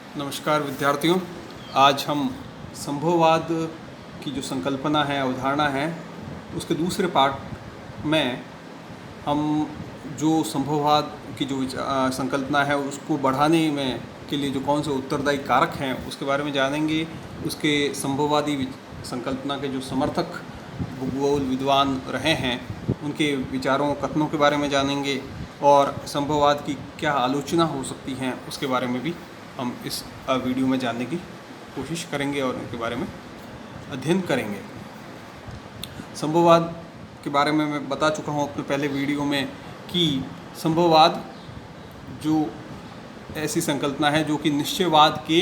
नमस्कार विद्यार्थियों। आज हम संभववाद की जो संकल्पना है, अवधारणा है, उसके दूसरे पार्ट में हम जो संभववाद की जो संकल्पना है उसको बढ़ाने में के लिए जो कौन से उत्तरदायी कारक हैं उसके बारे में जानेंगे। उसके संभववादी संकल्पना के जो समर्थक भूगोल विद्वान रहे हैं उनके विचारों कथनों के बारे में जानेंगे और संभववाद की क्या आलोचना हो सकती हैं उसके बारे में भी हम इस वीडियो में जानने की कोशिश करेंगे और उनके बारे में अध्ययन करेंगे। संभववाद के बारे में मैं बता चुका हूँ अपने पहले वीडियो में कि संभववाद जो ऐसी संकल्पना है जो कि निश्चयवाद के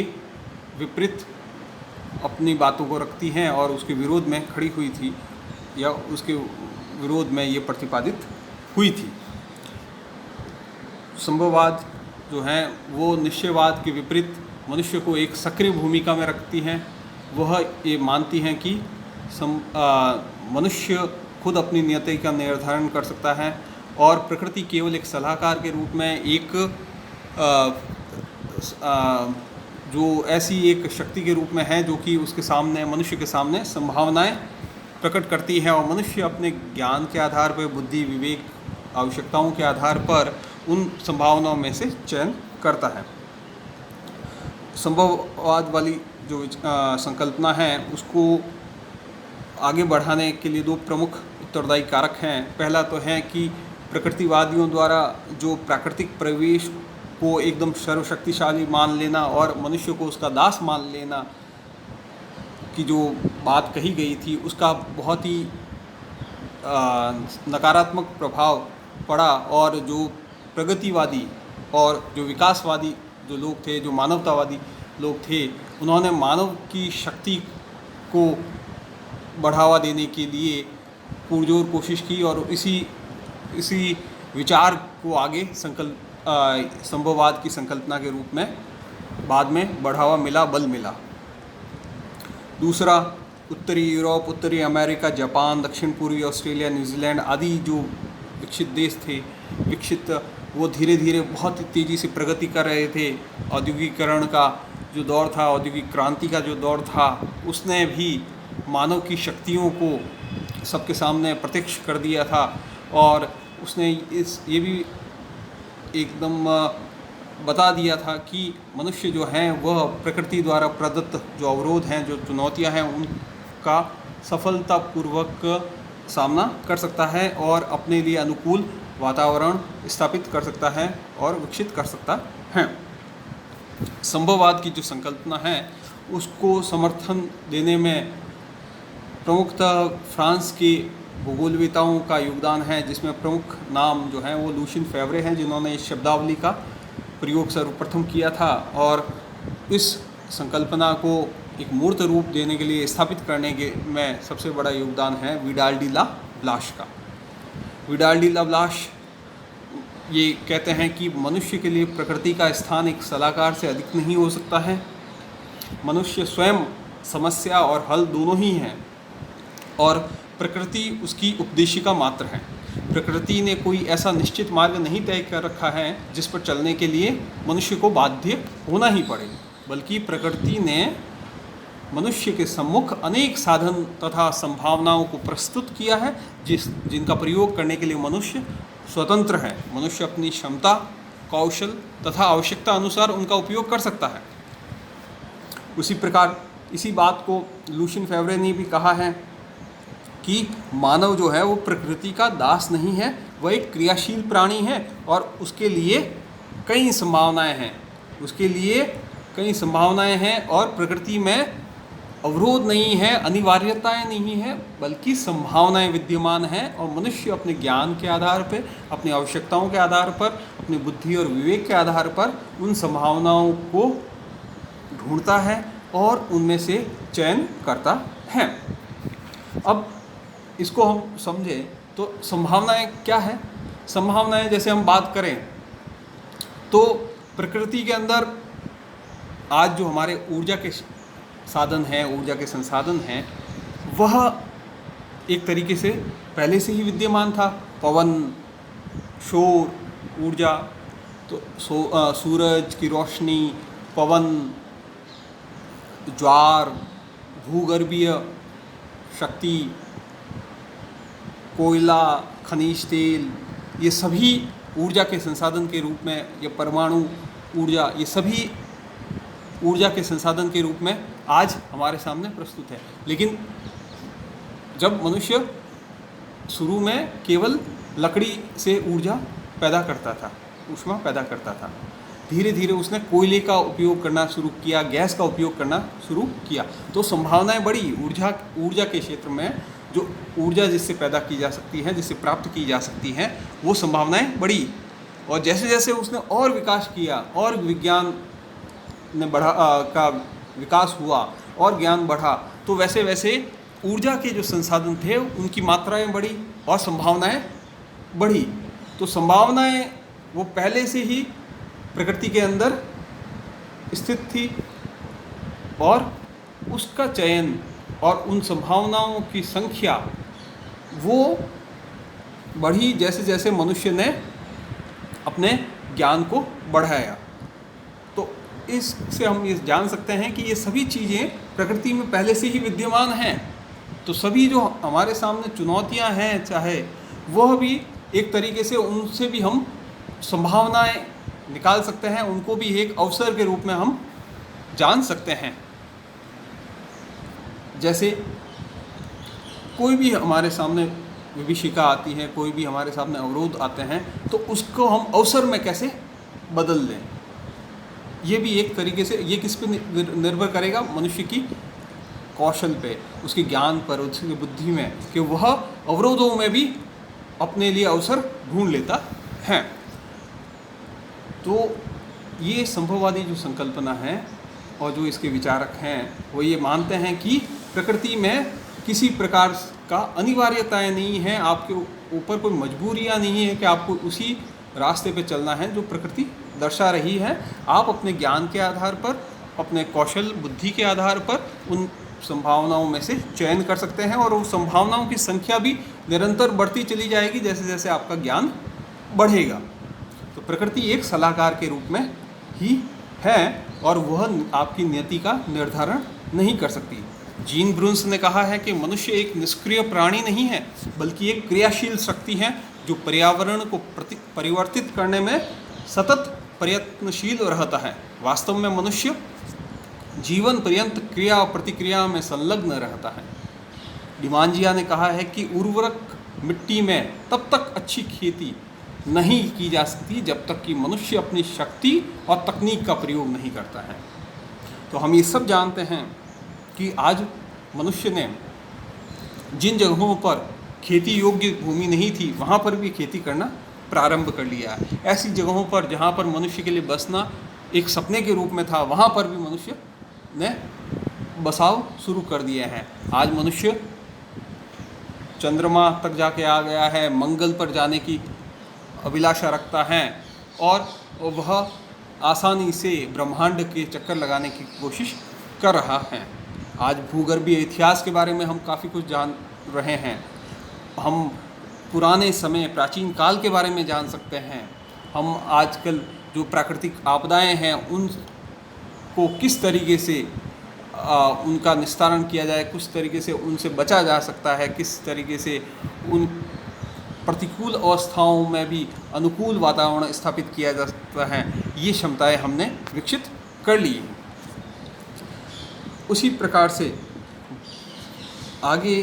विपरीत अपनी बातों को रखती हैं और उसके विरोध में खड़ी हुई थी या उसके विरोध में ये प्रतिपादित हुई थी। संभववाद जो हैं वो निश्चयवाद के विपरीत मनुष्य को एक सक्रिय भूमिका में रखती हैं। वह ये मानती हैं कि मनुष्य खुद अपनी नियति का निर्धारण कर सकता है और प्रकृति केवल एक सलाहकार के रूप में एक जो ऐसी एक शक्ति के रूप में है जो कि उसके सामने मनुष्य के सामने संभावनाएं प्रकट करती है और मनुष्य अपने ज्ञान के आधार पर, बुद्धि, विवेक, आवश्यकताओं के आधार पर उन संभावनाओं में से चयन करता है। संभववाद वाली जो संकल्पना है उसको आगे बढ़ाने के लिए दो प्रमुख उत्तरदायी कारक हैं। पहला तो है कि प्रकृतिवादियों द्वारा जो प्राकृतिक परिवेश को एकदम सर्वशक्तिशाली मान लेना और मनुष्य को उसका दास मान लेना की जो बात कही गई थी उसका बहुत ही नकारात्मक प्रभाव पड़ा और जो प्रगतिवादी और जो विकासवादी जो लोग थे, जो मानवतावादी लोग थे, उन्होंने मानव की शक्ति को बढ़ावा देने के लिए पुरजोर कोशिश की और इसी विचार को आगे संभववाद की संकल्पना के रूप में बाद में बढ़ावा मिला, बल मिला। दूसरा, उत्तरी यूरोप, उत्तरी अमेरिका, जापान, दक्षिण पूर्वी ऑस्ट्रेलिया, न्यूजीलैंड आदि जो विकसित देश थे, वो धीरे धीरे बहुत तेज़ी से प्रगति कर रहे थे। औद्योगिकरण का जो दौर था, औद्योगिक क्रांति का जो दौर था, उसने भी मानव की शक्तियों को सबके सामने प्रत्यक्ष कर दिया था और उसने ये भी एकदम बता दिया था कि मनुष्य जो हैं वह प्रकृति द्वारा प्रदत्त जो अवरोध हैं, जो चुनौतियां हैं, उनका सफलतापूर्वक सामना कर सकता है और अपने लिए अनुकूल वातावरण स्थापित कर सकता है और विकसित कर सकता है। संभववाद की जो संकल्पना है उसको समर्थन देने में प्रमुखतः फ्रांस के भूगोलवेताओं का योगदान है, जिसमें प्रमुख नाम जो हैं वो लुशियन फेवरे हैं, जिन्होंने इस शब्दावली का प्रयोग सर्वप्रथम किया था और इस संकल्पना को एक मूर्त रूप देने के लिए, स्थापित करने के में सबसे बड़ा योगदान है विडाल डी ला ब्लाश का। विडाल डी ला ब्लाश ये कहते हैं कि मनुष्य के लिए प्रकृति का स्थान एक सलाहकार से अधिक नहीं हो सकता है। मनुष्य स्वयं समस्या और हल दोनों ही हैं और प्रकृति उसकी उपदेशिका मात्र है। प्रकृति ने कोई ऐसा निश्चित मार्ग नहीं तय कर रखा है जिस पर चलने के लिए मनुष्य को बाध्य होना ही पड़े, बल्कि प्रकृति ने मनुष्य के सम्मुख अनेक साधन तथा संभावनाओं को प्रस्तुत किया है जिनका प्रयोग करने के लिए मनुष्य स्वतंत्र है। मनुष्य अपनी क्षमता, कौशल तथा आवश्यकता अनुसार उनका उपयोग कर सकता है। उसी प्रकार इसी बात को लुशियन फेवरे ने भी कहा है कि मानव जो है वो प्रकृति का दास नहीं है, वह एक क्रियाशील प्राणी है और उसके लिए कई संभावनाएं हैं और प्रकृति में अवरोध नहीं है, अनिवार्यताएं नहीं है, बल्कि संभावनाएं विद्यमान हैं और मनुष्य अपने ज्ञान के आधार पर, अपनी आवश्यकताओं के आधार पर, अपनी बुद्धि और विवेक के आधार पर उन संभावनाओं को ढूंढता है और उनमें से चयन करता है। अब इसको हम समझें तो संभावनाएं क्या है। संभावनाएं जैसे हम बात करें तो प्रकृति के अंदर आज जो हमारे ऊर्जा के साधन हैं, ऊर्जा के संसाधन हैं, वह एक तरीके से पहले से ही विद्यमान था। पवन, शोर, ऊर्जा, तो सूरज की रोशनी, पवन, ज्वार, भूगर्भीय शक्ति, कोयला, खनिज तेल, ये सभी ऊर्जा के संसाधन के रूप में, या परमाणु ऊर्जा, ये सभी ऊर्जा के संसाधन के रूप में आज हमारे सामने प्रस्तुत है। लेकिन जब मनुष्य शुरू में केवल लकड़ी से ऊर्जा पैदा करता था, ऊष्मा पैदा करता था, धीरे धीरे उसने कोयले का उपयोग करना शुरू किया, गैस का उपयोग करना शुरू किया, तो संभावनाएं बढ़ी। ऊर्जा के क्षेत्र में जो ऊर्जा जिससे पैदा की जा सकती है, जिससे प्राप्त की जा सकती हैं, वो संभावनाएं बढ़ी। और जैसे जैसे उसने और विकास किया और विज्ञान ने का विकास हुआ और ज्ञान बढ़ा, तो वैसे वैसे ऊर्जा के जो संसाधन थे उनकी मात्राएं बढ़ी और संभावनाएं बढ़ी। तो संभावनाएं वो पहले से ही प्रकृति के अंदर स्थित थी और उसका चयन और उन संभावनाओं की संख्या वो बढ़ी जैसे जैसे मनुष्य ने अपने ज्ञान को बढ़ाया। तो इससे हम ये जान सकते हैं कि ये सभी चीज़ें प्रकृति में पहले से ही विद्यमान हैं। तो सभी जो हमारे सामने चुनौतियां हैं, चाहे वह भी एक तरीके से उनसे भी हम संभावनाएं निकाल सकते हैं, उनको भी एक अवसर के रूप में हम जान सकते हैं। जैसे कोई भी हमारे सामने विभीषिका आती है, कोई भी हमारे सामने अवरोध आते हैं, तो उसको हम अवसर में कैसे बदल दें, ये भी एक तरीके से, ये किस पे निर्भर करेगा? मनुष्य की कौशल पे, उसके ज्ञान पर, उसकी बुद्धि में, कि वह अवरोधों में भी अपने लिए अवसर ढूंढ लेता है। तो ये संभववादी जो संकल्पना है और जो इसके विचारक हैं वो ये मानते हैं कि प्रकृति में किसी प्रकार का अनिवार्यताएं नहीं है, आपके ऊपर कोई मजबूरियां नहीं है कि आपको उसी रास्ते पे चलना है जो प्रकृति दर्शा रही है। आप अपने ज्ञान के आधार पर, अपने कौशल बुद्धि के आधार पर उन संभावनाओं में से चयन कर सकते हैं और उन संभावनाओं की संख्या भी निरंतर बढ़ती चली जाएगी जैसे जैसे आपका ज्ञान बढ़ेगा। तो प्रकृति एक सलाहकार के रूप में ही है और वह आपकी नियति का निर्धारण नहीं कर सकती। जीन ब्रून्स ने कहा है कि मनुष्य एक निष्क्रिय प्राणी नहीं है, बल्कि एक क्रियाशील शक्ति है जो पर्यावरण को परिवर्तित करने में सतत प्रयत्नशील रहता है। वास्तव में मनुष्य जीवन पर्यंत क्रिया और प्रतिक्रिया में संलग्न रहता है। डिमांजिया ने कहा है कि उर्वरक मिट्टी में तब तक अच्छी खेती नहीं की जा सकती जब तक कि मनुष्य अपनी शक्ति और तकनीक का प्रयोग नहीं करता है। तो हम ये सब जानते हैं कि आज मनुष्य ने जिन जगहों पर खेती योग्य भूमि नहीं थी वहाँ पर भी खेती करना प्रारंभ कर लिया है। ऐसी जगहों पर जहाँ पर मनुष्य के लिए बसना एक सपने के रूप में था, वहाँ पर भी मनुष्य ने बसाव शुरू कर दिए हैं। आज मनुष्य चंद्रमा तक जाके आ गया है, मंगल पर जाने की अभिलाषा रखता है और वह आसानी से ब्रह्मांड के चक्कर लगाने की कोशिश कर रहा है। आज भूगर्भीय इतिहास के बारे में हम काफ़ी कुछ जान रहे हैं। हम पुराने समय, प्राचीन काल के बारे में जान सकते हैं। हम आजकल जो प्राकृतिक आपदाएं हैं उनको किस तरीके से उनका निस्तारण किया जाए, किस तरीके से उनसे बचा जा सकता है, किस तरीके से उन प्रतिकूल अवस्थाओं में भी अनुकूल वातावरण स्थापित किया जा सकता है, ये क्षमताएं हमने विकसित कर ली हैं। उसी प्रकार से आगे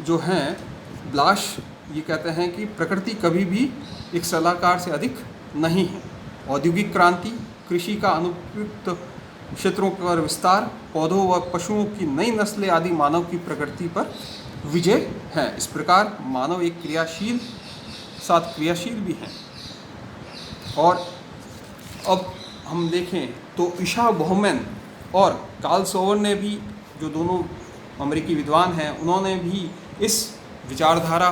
जो हैं ब्लाश ये कहते हैं कि प्रकृति कभी भी एक सलाहकार से अधिक नहीं है। औद्योगिक क्रांति, कृषि का अनुपयुक्त क्षेत्रों पर विस्तार, पौधों व पशुओं की नई नस्लें आदि मानव की प्रकृति पर विजय हैं। इस प्रकार मानव एक क्रियाशील साथ क्रियाशील भी हैं। और अब हम देखें तो इशा बौहमैन और कार्ल सॉवर ने भी, जो दोनों अमेरिकी विद्वान हैं, उन्होंने भी इस विचारधारा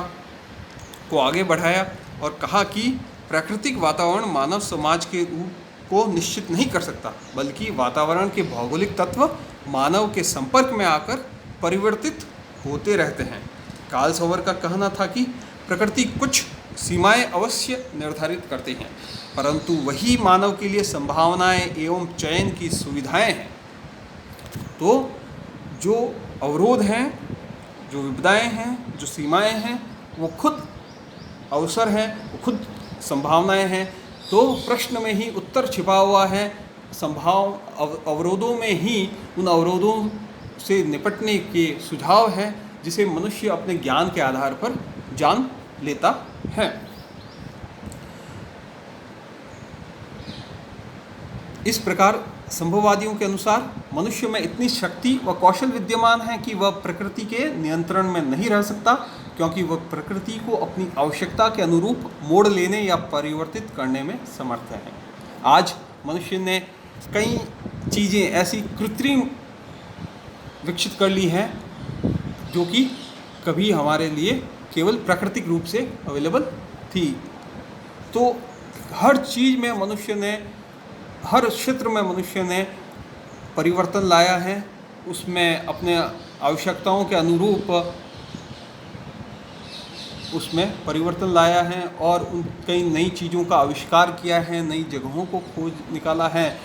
को आगे बढ़ाया और कहा कि प्राकृतिक वातावरण मानव समाज के रूप को निश्चित नहीं कर सकता, बल्कि वातावरण के भौगोलिक तत्व मानव के संपर्क में आकर परिवर्तित होते रहते हैं। कार्ल सॉवर का कहना था कि प्रकृति कुछ सीमाएं अवश्य निर्धारित करते हैं, परंतु वही मानव के लिए संभावनाएं एवं चयन की सुविधाएं हैं। तो जो अवरोध हैं, जो विपदाएं हैं, जो सीमाएं हैं, वो खुद अवसर हैं, वो खुद संभावनाएं हैं। तो प्रश्न में ही उत्तर छिपा हुआ है, अवरोधों में ही उन अवरोधों से निपटने के सुझाव हैं, जिसे मनुष्य अपने ज्ञान के आधार पर जान लेता है। इस प्रकार संभववादियों के अनुसार मनुष्य में इतनी शक्ति व कौशल विद्यमान है कि वह प्रकृति के नियंत्रण में नहीं रह सकता, क्योंकि वह प्रकृति को अपनी आवश्यकता के अनुरूप मोड़ लेने या परिवर्तित करने में समर्थ है। आज मनुष्य ने कई चीज़ें ऐसी कृत्रिम विकसित कर ली हैं जो कि कभी हमारे लिए केवल प्राकृतिक रूप से अवेलेबल थी। तो हर चीज़ में मनुष्य ने, हर क्षेत्र में मनुष्य ने परिवर्तन लाया है, उसमें अपने आवश्यकताओं के अनुरूप उसमें परिवर्तन लाया है और उन कई नई चीज़ों का आविष्कार किया है, नई जगहों को खोज निकाला है।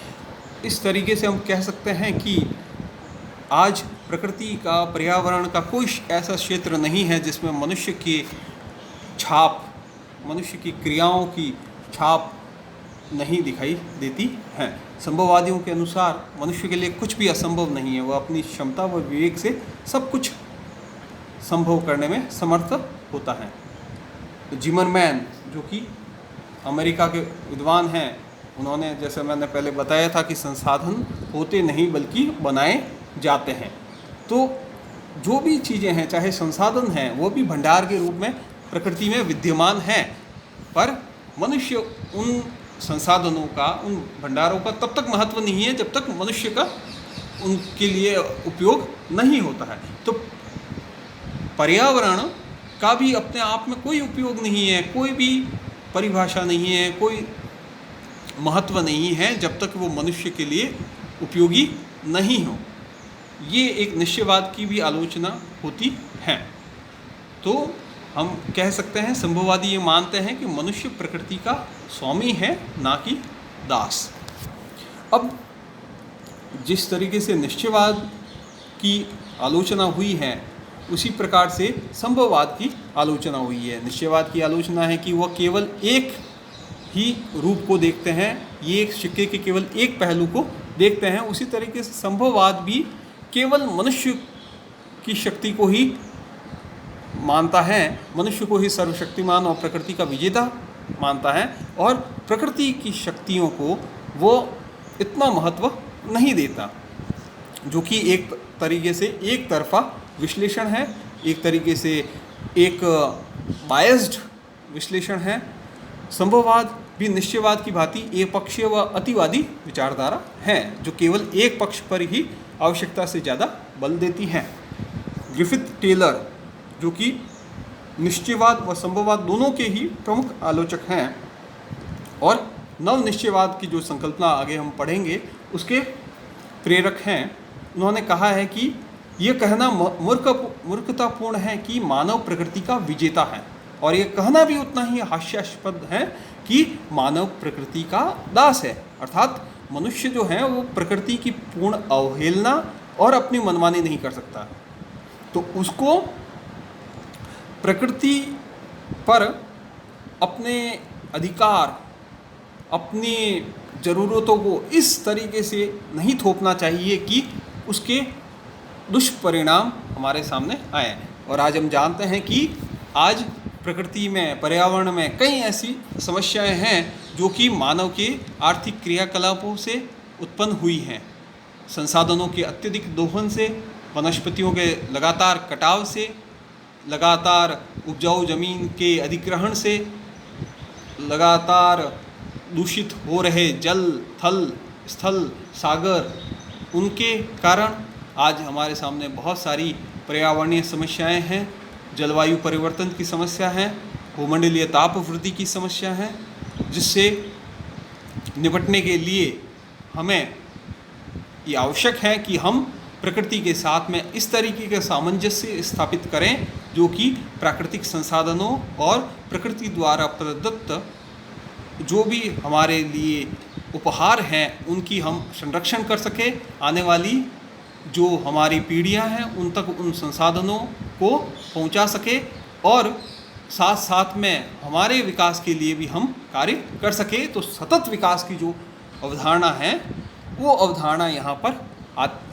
इस तरीके से हम कह सकते हैं कि आज प्रकृति का, पर्यावरण का कोई ऐसा क्षेत्र नहीं है जिसमें मनुष्य की छाप, मनुष्य की क्रियाओं की छाप नहीं दिखाई देती है। संभववादियों के अनुसार मनुष्य के लिए कुछ भी असंभव नहीं है, वह अपनी क्षमता व विवेक से सब कुछ संभव करने में समर्थ होता है। तो जिमरमैन, जो कि अमेरिका के विद्वान हैं, उन्होंने, जैसे मैंने पहले बताया था, कि संसाधन होते नहीं बल्कि बनाए जाते हैं। तो जो भी चीज़ें हैं, चाहे संसाधन हैं, वो भी भंडार के रूप में प्रकृति में विद्यमान हैं, पर मनुष्य उन संसाधनों का, उन भंडारों का तब तक महत्व नहीं है जब तक मनुष्य का उनके लिए उपयोग नहीं होता है। तो पर्यावरण का भी अपने आप में कोई उपयोग नहीं है, कोई भी परिभाषा नहीं है, कोई महत्व नहीं है जब तक वो मनुष्य के लिए उपयोगी नहीं हो। ये एक निश्चयवाद की भी आलोचना होती है। तो हम कह सकते हैं संभववादी ये मानते हैं कि मनुष्य प्रकृति का स्वामी है, ना कि दास। अब जिस तरीके से निश्चयवाद की आलोचना हुई है, उसी प्रकार से संभववाद की आलोचना हुई है। निश्चयवाद की आलोचना है कि वह केवल एक ही रूप को देखते हैं, ये एक सिक्के के केवल एक पहलू को देखते हैं। उसी तरीके से संभववाद भी केवल मनुष्य की शक्ति को ही मानता है, मनुष्य को ही सर्वशक्तिमान और प्रकृति का विजेता मानता है, और प्रकृति की शक्तियों को वो इतना महत्व नहीं देता, जो कि एक तरीके से एक तरफा विश्लेषण है, एक तरीके से एक बायस्ड विश्लेषण है। संभववाद भी निश्चयवाद की भांति एकपक्षीय व अतिवादी विचारधारा है, जो केवल एक पक्ष पर ही आवश्यकता से ज़्यादा बल देती है। ग्रिफिथ टेलर, जो कि निश्चयवाद व संभववाद दोनों के ही प्रमुख आलोचक हैं, और नव निश्चयवाद की जो संकल्पना आगे हम पढ़ेंगे उसके प्रेरक हैं, उन्होंने कहा है कि ये कहना मूर्खतापूर्ण है कि मानव प्रकृति का विजेता है, और ये कहना भी उतना ही हास्यास्पद है कि मानव प्रकृति का दास है। अर्थात मनुष्य जो है वो प्रकृति की पूर्ण अवहेलना और अपनी मनमानी नहीं कर सकता, तो उसको प्रकृति पर अपने अधिकार, अपनी ज़रूरतों को इस तरीके से नहीं थोपना चाहिए कि उसके दुष्परिणाम हमारे सामने आए। और आज हम जानते हैं कि आज प्रकृति में, पर्यावरण में कई ऐसी समस्याएं हैं जो कि मानव के आर्थिक क्रियाकलापों से उत्पन्न हुई हैं। संसाधनों के अत्यधिक दोहन से, वनस्पतियों के लगातार कटाव से, लगातार उपजाऊ जमीन के अधिग्रहण से, लगातार दूषित हो रहे जल, थल, स्थल, सागर, उनके कारण आज हमारे सामने बहुत सारी पर्यावरणीय समस्याएं हैं। जलवायु परिवर्तन की समस्या है, भूमंडलीय ताप वृद्धि की समस्या है, जिससे निपटने के लिए हमें ये आवश्यक है कि हम प्रकृति के साथ में इस तरीके का सामंजस्य स्थापित करें जो कि प्राकृतिक संसाधनों और प्रकृति द्वारा प्रदत्त जो भी हमारे लिए उपहार हैं उनकी हम संरक्षण कर सकें, आने वाली जो हमारी पीढ़ियां हैं उन तक उन संसाधनों को पहुंचा सके और साथ साथ में हमारे विकास के लिए भी हम कार्य कर सके। तो सतत विकास की जो अवधारणा है वो अवधारणा यहाँ पर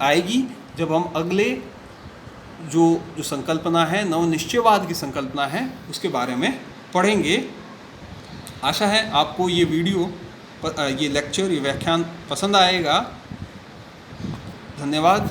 आएगी जब हम अगले जो संकल्पना है, नवनिश्चयवाद की संकल्पना है, उसके बारे में पढ़ेंगे। आशा है आपको ये वीडियो, ये लेक्चर, ये व्याख्यान पसंद आएगा। धन्यवाद।